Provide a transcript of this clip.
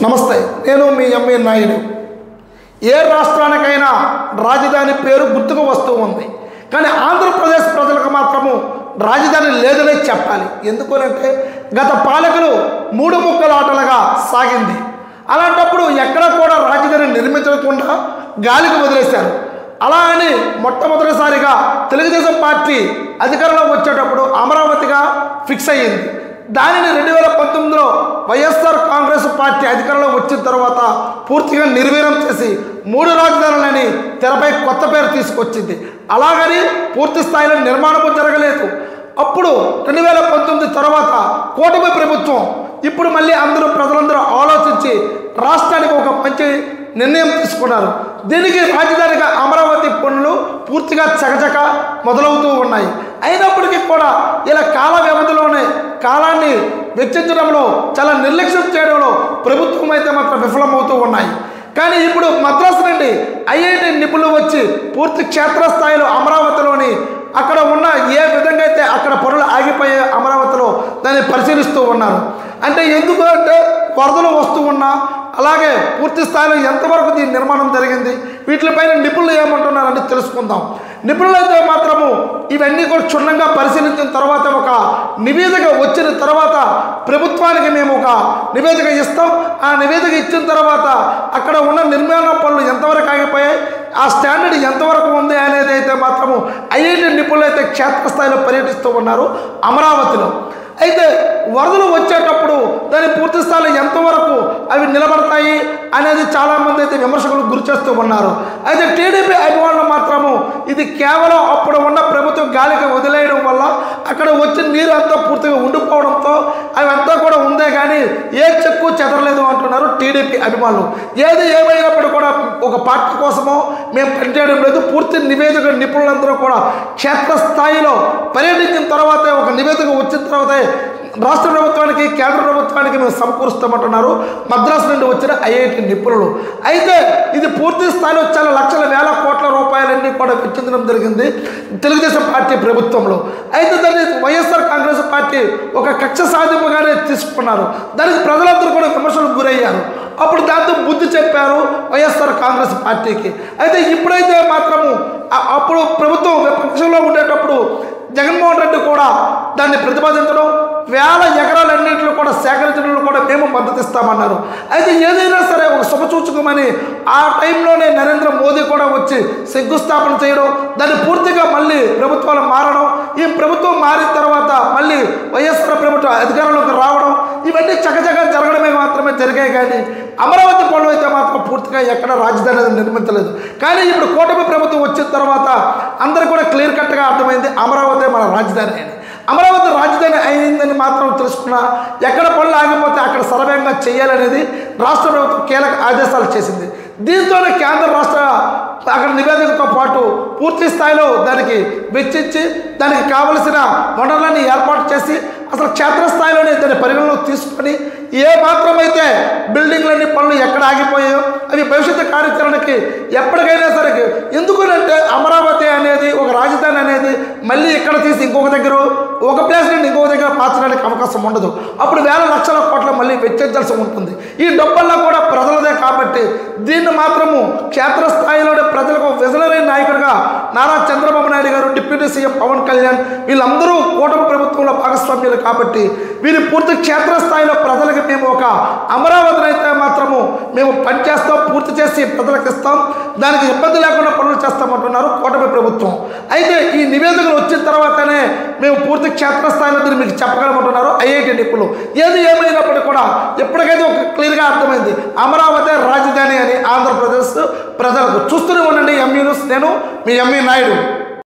నమస్తే, నేను మీ ఎంఏ నాయుడు. ఏ రాష్ట్రానికైనా రాజధాని పేరు గుర్తుకు వస్తూ ఉంది. కానీ ఆంధ్రప్రదేశ్ ప్రజలకు మాత్రము రాజధాని లేదనే చెప్పాలి. ఎందుకనంటే గత పాలకులు మూడు ముక్కలాటలుగా సాగింది. అలాంటప్పుడు ఎక్కడ కూడా రాజధాని నిర్మించకుండా గాలికి వదిలేశారు. అలా అని మొట్టమొదటిసారిగా తెలుగుదేశం పార్టీ అధికారంలో వచ్చేటప్పుడు అమరావతిగా ఫిక్స్ అయ్యింది. దానిని 2019లో వైఎస్ఆర్ కాంగ్రెస్ పార్టీ అధికారంలో వచ్చిన తర్వాత పూర్తిగా నిర్వీర్యం చేసి 3 రాజధానులని తెరపై కొత్త పేరు తీసుకొచ్చింది. అలాగని పూర్తి స్థాయిలో నిర్మాణము జరగలేదు. అప్పుడు 2019 తర్వాత కూటమి ప్రభుత్వం ఇప్పుడు మళ్ళీ ప్రజలందరూ ఆలోచించి రాష్ట్రానికి ఒక మంచి నిర్ణయం తీసుకున్నారు. దీనికి రాజధానిగా అమరావతి పనులు పూర్తిగా చకచక మొదలవుతూ ఉన్నాయి. అయినప్పటికీ కూడా ఇలా కాల వ్యవధిలోనే కాలాన్ని వెచ్చించడంలో చాలా నిర్లక్ష్యం చేయడంలో ప్రభుత్వం అయితే మాత్రం విఫలమవుతూ ఉన్నాయి. కానీ ఇప్పుడు మద్రాసు నుండి ఐఐటి నిపుణులు వచ్చి పూర్తి క్షేత్రస్థాయిలో అమరావతిలోని అక్కడ ఉన్న ఏ విధంగా అయితే అక్కడ పనులు ఆగిపోయే అమరావతిలో దాన్ని పరిశీలిస్తూ ఉన్నారు. అంటే ఎందుకు అంటే వరదలు వస్తూ ఉన్నా అలాగే పూర్తి స్థాయిలో ఎంతవరకు దీని నిర్మాణం జరిగింది, వీటిపైన నిపుణులు ఏమంటున్నారని తెలుసుకుందాం. నిపుణులు అయితే మాత్రము ఇవన్నీ కూడా క్షుణ్ణంగా పరిశీలించిన తర్వాత ఒక నివేదిక వచ్చిన తర్వాత ప్రభుత్వానికి మేము ఒక నివేదిక ఇస్తాం. ఆ నివేదిక ఇచ్చిన తర్వాత అక్కడ ఉన్న నిర్మాణ పనులు ఎంతవరకు ఆగిపోయాయి, ఆ స్టాండర్డ్ ఎంతవరకు ఉంది అనేది అయితే మాత్రము ఐఐటి నిపుణులు అయితే క్షేత్రస్థాయిలో పర్యటిస్తూ ఉన్నారు అమరావతిలో. అయితే వరదలు వచ్చేటప్పుడు దాని పూర్తి స్థాయిలో ఎంతవరకు అవి నిలబడతాయి అనేది చాలామంది అయితే విమర్శకులు గురి చేస్తూ ఉన్నారు. అయితే టీడీపీ అభిమానులు మాత్రము ఇది కేవలం అప్పుడు ఉన్న ప్రభుత్వం గాలికి వదిలేయడం వల్ల అక్కడ వచ్చిన నీరు అంతా పూర్తిగా ఉండిపోవడంతో అవి అంతా కూడా ఉందే కానీ ఏ చెక్కు చెదరలేదు అంటున్నారు టీడీపీ అభిమానులు. ఏది ఏమైనప్పుడు కూడా ఒక పార్టీ కోసమో మేము పనిచేయడం లేదు. పూర్తి నివేదిక నిపుణులందరూ కూడా క్షేత్రస్థాయిలో పర్యటించిన తర్వాతే ఒక నివేదిక వచ్చిన తర్వాతే రాష్ట్ర ప్రభుత్వానికి కేంద్ర ప్రభుత్వానికి మేము సమకూరుస్తామంటున్నారు మద్రాసు నుండి వచ్చిన ఐఐటి నిపుణులు. అయితే ఇది పూర్తి స్థాయిలో చాలా లక్షల వేల కోట్ల రూపాయలన్నీ కూడా వెచ్చించడం జరిగింది తెలుగుదేశం పార్టీ ప్రభుత్వంలో. అయితే దాన్ని వైఎస్ఆర్ కాంగ్రెస్ పార్టీ ఒక కక్ష సాధింపుగానే తీసుకున్నారు. దానికి ప్రజలందరూ కూడా విమర్శలకు గురయ్యారు. అప్పుడు దాంతో బుద్ధి చెప్పారు వైఎస్ఆర్ కాంగ్రెస్ పార్టీకి. అయితే ఇప్పుడైతే మాత్రము అప్పుడు ప్రభుత్వం విపక్షంలో ఉండేటప్పుడు జగన్మోహన్ రెడ్డి కూడా దాన్ని ప్రతిపాదించడం, వేల ఎకరాలన్నింటిలో కూడా సేకరించడంలో కూడా మేము మద్దతు ఇస్తామన్నారు. అయితే ఏదైనా సరే ఒక శుభసూచకమని ఆ టైంలోనే నరేంద్ర మోదీ కూడా వచ్చి శంకుస్థాపన చేయడం, దాన్ని పూర్తిగా మళ్ళీ ప్రభుత్వాలు మారడం, ఈ ప్రభుత్వం మారిన తర్వాత మళ్ళీ వైఎస్ఆర్ ప్రభుత్వం అధికారంలోకి రావడం, ఇవన్నీ చకచక జరగడమే మాత్రమే జరిగాయి. కానీ అమరావతి పనులు అయితే మాత్రం పూర్తిగా ఎక్కడ రాజధాని నిర్మించలేదు. కానీ ఇప్పుడు కూటమి ప్రభుత్వం వచ్చిన తర్వాత అందరూ కూడా క్లియర్ కట్గా అర్థమైంది అమరావతి మన రాజధాని అని. అమరావతి రాజధాని అయిందని మాత్రం తెలుసుకున్నా ఎక్కడ పనులు ఆగిపోతే అక్కడ సర్వేంగా చేయాలనేది రాష్ట్ర ప్రభుత్వం కీలక ఆదేశాలు చేసింది. దీంతోనే కేంద్ర రాష్ట్ర అక్కడ నివేదికతో పాటు పూర్తి స్థాయిలో దానికి వెచ్చించి దానికి కావలసిన వనరులన్నీ ఏర్పాటు చేసి అసలు క్షేత్రస్థాయిలోనే దాన్ని పరిగణలోకి తీసుకొని ఏ మాత్రమైతే బిల్డింగ్లన్నీ పనులు ఎక్కడ ఆగిపోయాయో అవి భవిష్యత్తు కార్యాచరణకి ఎప్పటికైనా సరే. ఎందుకంటే అమరావతి అనేది ఒక రాజధాని అనేది మళ్ళీ ఇక్కడ తీసి ఇంకొక దగ్గర ఒక ప్లేస్ నుండి ఇంకొక దగ్గర మార్చడానికి అవకాశం ఉండదు. అప్పుడు వేల లక్షల కోట్ల మళ్ళీ వెచ్చించాల్సి ఉంటుంది. ఈ డబ్బుల్లో కూడా ప్రజలదే కాబట్టి దీన్ని మాత్రము క్షేత్రస్థాయిలోనే ప్రజలకు విజనరీ నాయకుడిగా నారా చంద్రబాబు నాయుడు గారు, డిప్యూటీ సీఎం పవన్ కళ్యాణ్ వీళ్ళందరూ కూటమి ప్రభుత్వంలో భాగస్వామ్యులు కాబట్టి వీరి పూర్తి క్షేత్రస్థాయిలో ప్రజలకు మేము ఒక అమరావతిని అయితే మాత్రము మేము పనిచేస్తాం, పూర్తి చేసి ప్రజలకు ఇస్తాం, దానికి ఇబ్బంది లేకుండా పనులు చేస్తామంటున్నారు కూటమి ప్రభుత్వం. అయితే ఈ నివేదికలు వచ్చిన తర్వాతనే మేము పూర్తి క్షేత్రస్థాయిలో దీన్ని మీకు చెప్పగలమంటున్నారు ఐఐటి నిపుణులు. ఏది ఏమైనప్పటికీ కూడా ఎప్పటికైతే ఒక క్లియర్గా అర్థమైంది అమరావతి రాజధాని అని ఆంధ్రప్రదేశ్ ప్రజలకు. చూస్తూనే ఉండండి ఎంఈ న్యూస్. నేను మీ ఎంఈ నాయుడు.